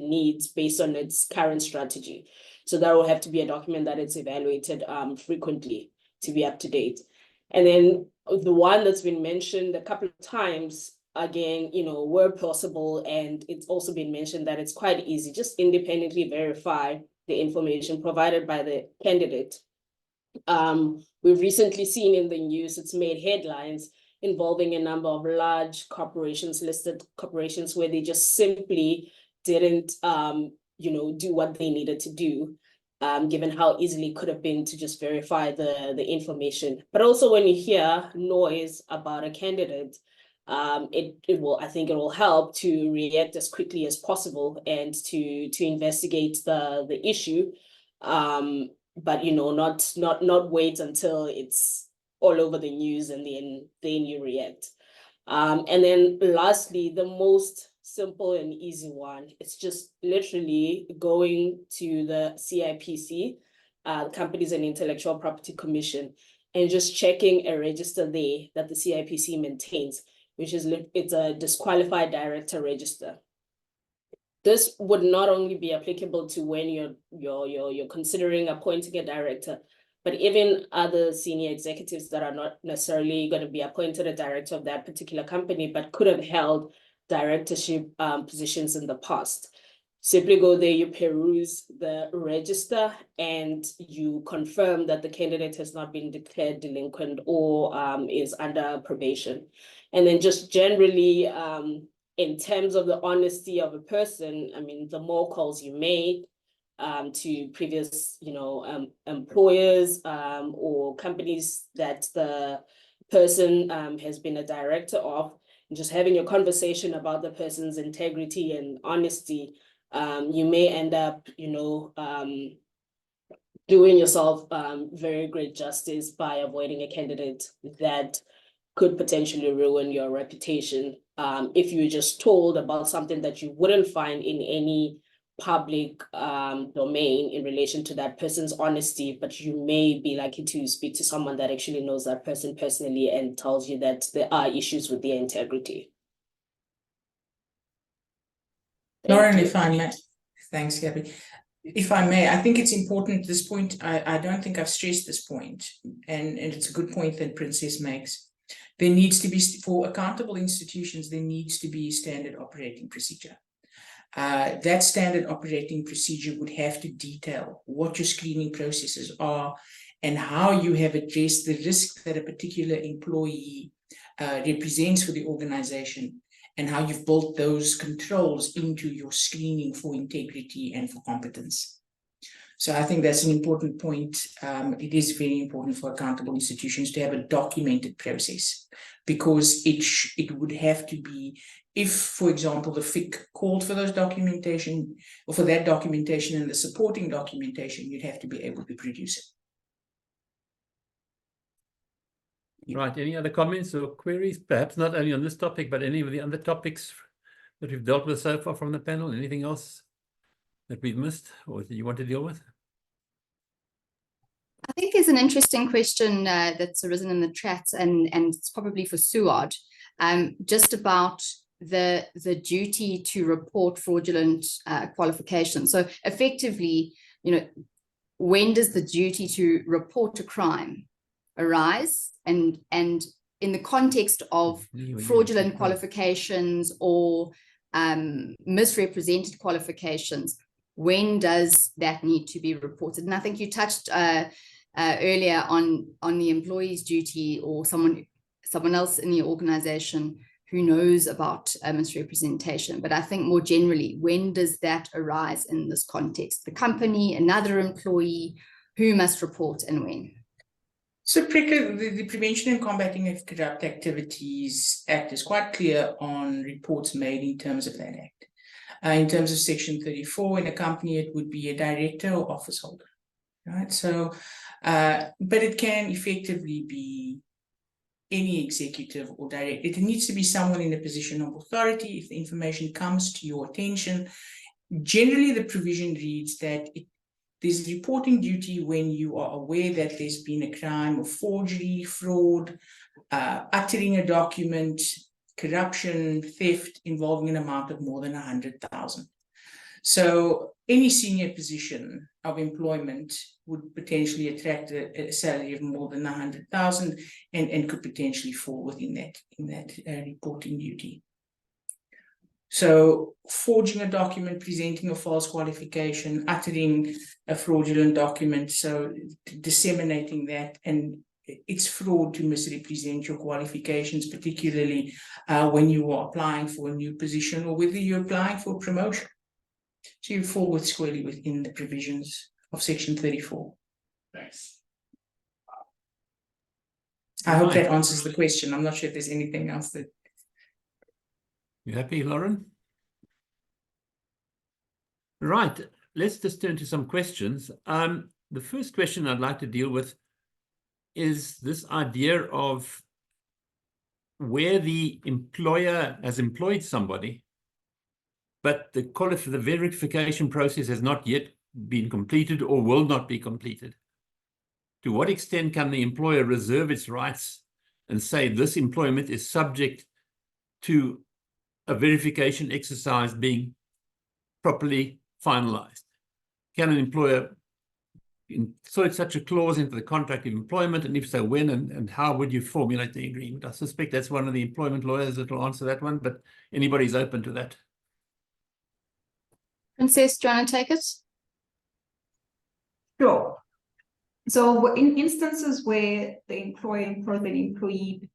needs based on its current strategy. So that will have to be a document that it's evaluated frequently to be up to date. And then the one that's been mentioned a couple of times, again, where possible, and it's also been mentioned that it's quite easy, just independently verify the information provided by the candidate. We've recently seen in the news, it's made headlines involving a number of large corporations, listed corporations, where they just simply didn't do what they needed to do, given how easily it could have been to just verify the information. But also when you hear noise about a candidate, I think it will help to react as quickly as possible and to investigate the issue, but not wait until it's all over the news and then you react. And then lastly, the most simple and easy one, it's just literally going to the CIPC, Companies and Intellectual Property Commission, and just checking a register there that the CIPC maintains, which is it's a disqualified director register. This would not only be applicable to when you're considering appointing a director, but even other senior executives that are not necessarily going to be appointed a director of that particular company, but could have held directorship positions in the past. Simply go there, you peruse the register, and you confirm that the candidate has not been declared delinquent or is under probation. And then just generally, in terms of the honesty of a person, I mean, the more calls you make to previous, employers or companies that the person has been a director of, and just having a conversation about the person's integrity and honesty, you may end up, doing yourself very great justice by avoiding a candidate that could potentially ruin your reputation if you were just told about something that you wouldn't find in any public domain in relation to that person's honesty, but you may be lucky to speak to someone that actually knows that person personally and tells you that there are issues with their integrity. Lauren, if I may, thanks, Gabby. If I may, I think it's important at this point. I don't think I've stressed this point, and it's a good point that Princess makes. There needs to be, for accountable institutions, there needs to be standard operating procedure. That standard operating procedure would have to detail what your screening processes are and how you have addressed the risk that a particular employee represents for the organization, and how you've built those controls into your screening for integrity and for competence. So I think that's an important point. It is very important for accountable institutions to have a documented process, because it would have to be, if, for example, the FIC called for those documentation, or for that documentation and the supporting documentation, you'd have to be able to produce it. Right, any other comments or queries, perhaps not only on this topic, but any of the other topics that we've dealt with so far from the panel? Anything else that we've missed or that you want to deal with? I think there's an interesting question that's arisen in the chat, and it's probably for Suad, just about the duty to report fraudulent qualifications. So effectively, when does the duty to report a crime arise? And in the context of fraudulent qualifications or misrepresented qualifications, when does that need to be reported? And I think you touched earlier on the employee's duty, or someone else in the organization who knows about misrepresentation. But I think more generally, when does that arise in this context? The company, another employee, who must report and when? So the Prevention and Combating of Corrupt Activities Act is quite clear on reports made in terms of that act. In terms of Section 34, in a company, it would be a director or office holder, right? So, but it can effectively be any executive or director. It needs to be someone in a position of authority. If the information comes to your attention, generally the provision reads that there's reporting duty when you are aware that there's been a crime of forgery, fraud, uttering a document, corruption, theft involving an amount of more than 100,000. So any senior position of employment would potentially attract a salary of more than 100,000 and could potentially fall within that reporting duty. So forging a document, presenting a false qualification, uttering a fraudulent document, so disseminating that, and it's fraud to misrepresent your qualifications, particularly when you are applying for a new position or whether you're applying for a promotion. So you fall squarely within the provisions of Section 34. Thanks. I hope that answers the question. I'm not sure if there's anything else that... You happy, Lauren? Right, let's just turn to some questions. The first question I'd like to deal with is this idea of where the employer has employed somebody, but the verification process has not yet been completed or will not be completed. To what extent can the employer reserve its rights and say this employment is subject to a verification exercise being properly finalized? Can an employer insert such a clause into the contract of employment, and if so, when and how would you formulate the agreement? I suspect that's one of the employment lawyers that will answer that one, but anybody's open to that. Princess, do you want to take it? Sure. So in instances where the employer employs an employee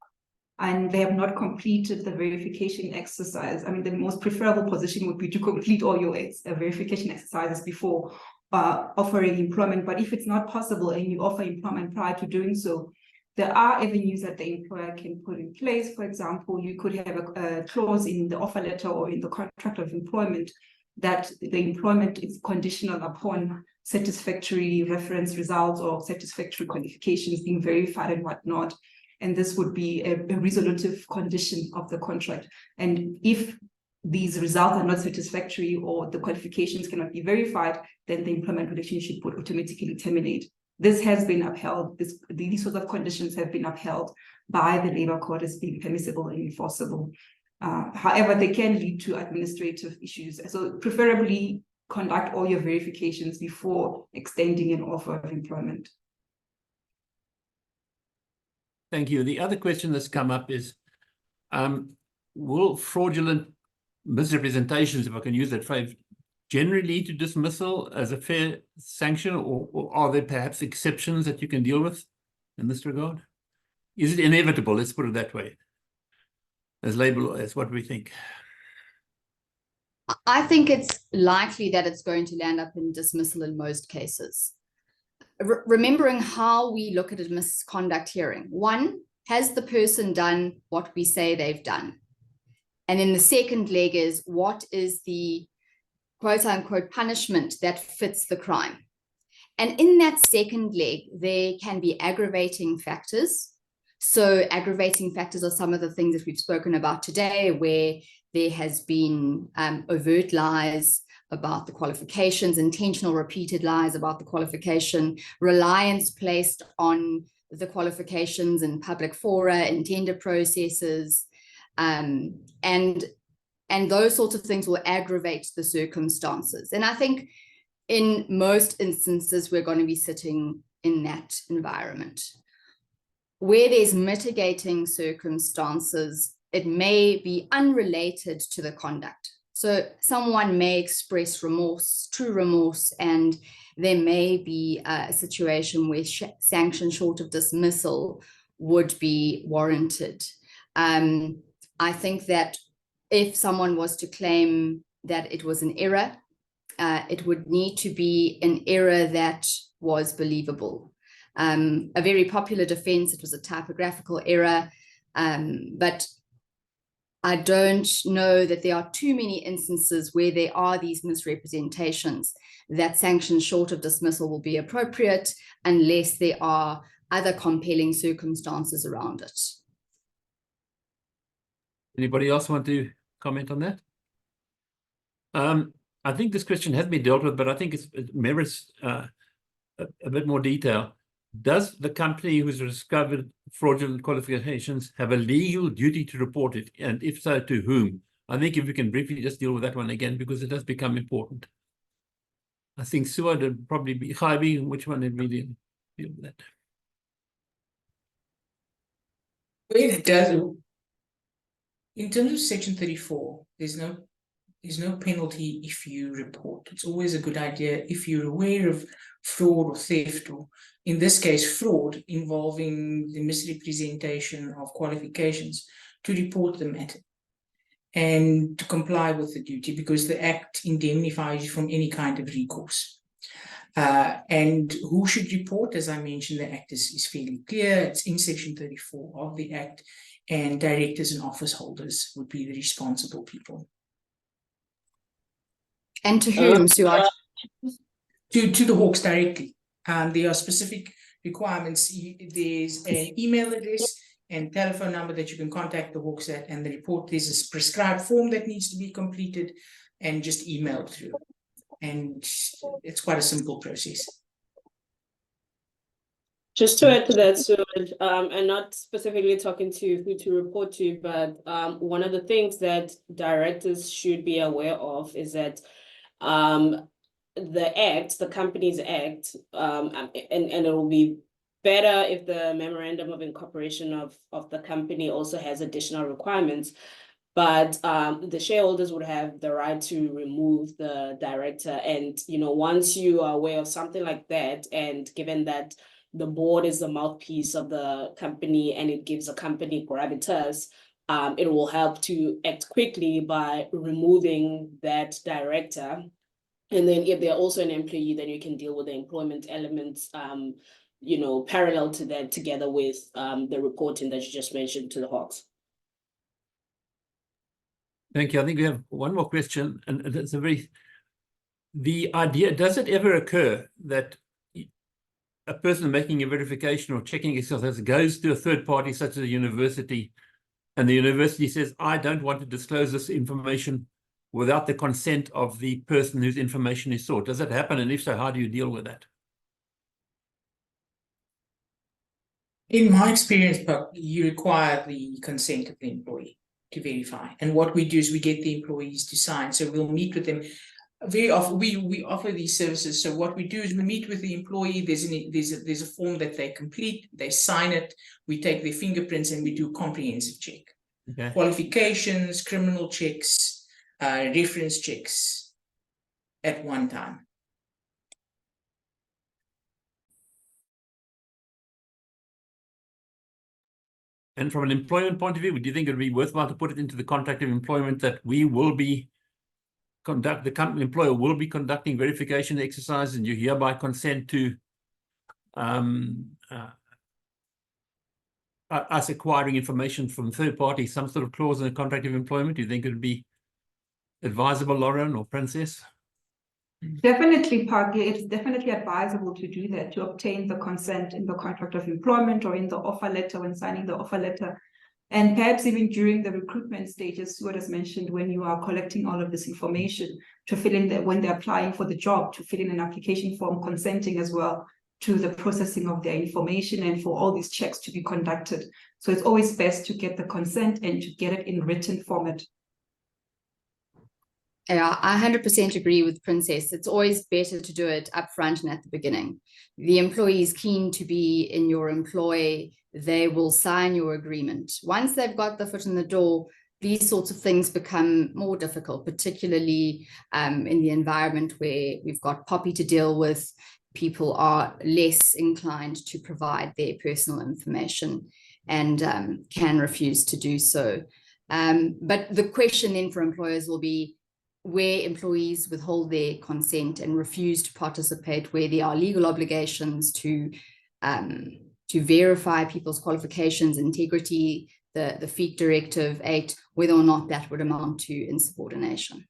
and they have not completed the verification exercise, I mean, the most preferable position would be to complete all your verification exercises before offering employment. But if it's not possible and you offer employment prior to doing so, there are avenues that the employer can put in place. For example, you could have a clause in the offer letter or in the contract of employment that the employment is conditional upon satisfactory reference results or satisfactory qualifications being verified and whatnot. And this would be a resolutive condition of the contract. And if these results are not satisfactory or the qualifications cannot be verified, then the employment relationship would automatically terminate. This has been upheld. These sorts of conditions have been upheld by the Labour Court as being permissible and enforceable. However, they can lead to administrative issues. So preferably, conduct all your verifications before extending an offer of employment. Thank you. The other question that's come up is, will fraudulent misrepresentations, if I can use that phrase, generally lead to dismissal as a fair sanction, or are there perhaps exceptions that you can deal with in this regard? Is it inevitable? Let's put it that way, as labeled as what we think. I think it's likely that it's going to land up in dismissal in most cases. Remembering how we look at a misconduct hearing. One, has the person done what we say they've done? And then the second leg is, what is the quote unquote punishment that fits the crime? And in that second leg, there can be aggravating factors. So aggravating factors are some of the things that we've spoken about today, where there has been overt lies about the qualifications, intentional repeated lies about the qualification, reliance placed on the qualifications in public fora, in tender processes, and those sorts of things will aggravate the circumstances. And I think in most instances, we're going to be sitting in that environment. Where there's mitigating circumstances, it may be unrelated to the conduct. So someone may express remorse, true remorse, and there may be a situation where sanction short of dismissal would be warranted. I think that if someone was to claim that it was an error, it would need to be an error that was believable. A very popular defense, it was a typographical error, but I don't know that there are too many instances where there are these misrepresentations that sanctions short of dismissal will be appropriate unless there are other compelling circumstances around it. Anybody else want to comment on that? I think this question has been dealt with, but I think it merits a bit more detail. Does the company who's discovered fraudulent qualifications have a legal duty to report it? And if so, to whom? I think if we can briefly just deal with that one again, because it does become important. I think Suad would probably be Khaibi. Which one did we deal with that? It does. In terms of Section 34, there's no penalty if you report. It's always a good idea if you're aware of fraud or theft, or in this case, fraud involving the misrepresentation of qualifications, to report the matter and to comply with the duty, because the Act indemnifies you from any kind of recourse. And who should report? As I mentioned, the Act is fairly clear. It's in Section 34 of the Act, and directors and office holders would be the responsible people. And to whom, Suad? To the Hawks directly. There are specific requirements. There's an email address and telephone number that you can contact the Hawks at, and the report, there's a prescribed form that needs to be completed and just emailed through. And it's quite a simple process. Just to add to that, so and not specifically talking to who to report to, but one of the things that directors should be aware of is that the Act, the Companies Act, and it will be better if the memorandum of incorporation of the company also has additional requirements. But the shareholders would have the right to remove the director. And, once you are aware of something like that, and given that the board is the mouthpiece of the company and it gives a company gravitas, it will help to act quickly by removing that director. And then if they're also an employee, then you can deal with the employment elements, parallel to that, together with the reporting that you just mentioned to the Hawks. Thank you. I think we have one more question, and it's the idea, does it ever occur that a person making a verification or checking exercise goes to a third party, such as a university, and the university says, I don't want to disclose this information without the consent of the person whose information is sought? Does that happen? And if so, how do you deal with that? In my experience, you require the consent of the employee to verify. And what we do is we get the employees to sign. So we'll meet with them. Very often we offer these services. So what we do is we meet with the employee. There's a form that they complete, they sign it, we take their fingerprints, and we do comprehensive check. Okay. Qualifications, criminal checks, reference checks at one time. And from an employment point of view, do you think it would be worthwhile to put it into the contract of employment that we will be the company employer will be conducting verification exercises, and you hereby consent to us acquiring information from third parties, some sort of clause in the contract of employment? Do you think it would be advisable, Lauren or Princess? Definitely, Pagi, it's definitely advisable to do that, to obtain the consent in the contract of employment or in the offer letter when signing the offer letter. And perhaps even during the recruitment stages, Stuart has mentioned, when you are collecting all of this information, to fill in when they're applying for the job, to fill in an application form, consenting as well to the processing of their information and for all these checks to be conducted. So it's always best to get the consent and to get it in written format. Yeah, I 100% agree with Princess. It's always better to do it up front and at the beginning. The employee is keen to be in your employ. They will sign your agreement. Once they've got the foot in the door, these sorts of things become more difficult, particularly in the environment where we've got Poppy to deal with. People are less inclined to provide their personal information and can refuse to do so. But the question then for employers will be, where employees withhold their consent and refuse to participate, where there are legal obligations to verify people's qualifications, integrity, the FEEC Directive 8, whether or not that would amount to insubordination.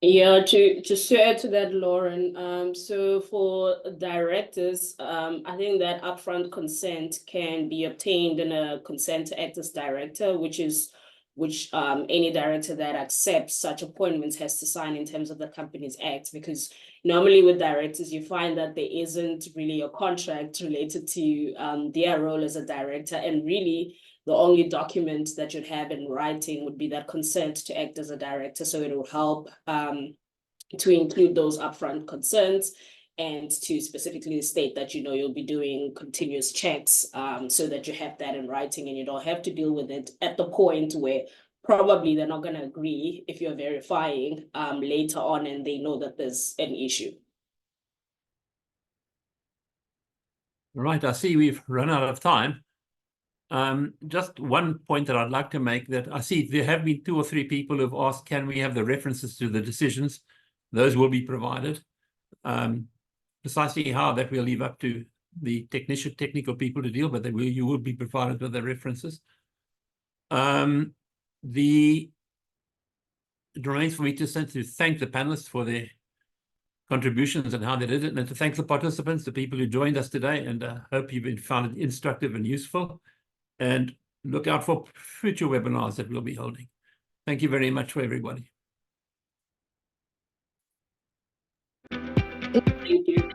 Yeah, just to add to that, Lauren, so for directors, I think that upfront consent can be obtained in a consent to act as director, which any director that accepts such appointments has to sign in terms of the Companies Act, because normally with directors, you find that there isn't really a contract related to their role as a director, and really the only document that you'd have in writing would be that consent to act as a director. So it will help to include those upfront consents and to specifically state that, you know, you'll be doing continuous checks so that you have that in writing and you don't have to deal with it at the point where probably they're not going to agree if you're verifying later on and they know that there's an issue. Right, I see we've run out of time. Just one point that I'd like to make, that I see there have been 2 or 3 people who've asked, can we have the references to the decisions? Those will be provided. Precisely how, that we'll leave up to the technical people to deal with. You will be provided with the references. It remains for me to thank the panelists for their contributions and how they did it, and to thank the participants, the people who joined us today, and hope you've found it instructive and useful. And look out for future webinars that we'll be holding. Thank you very much for everybody. Thank you.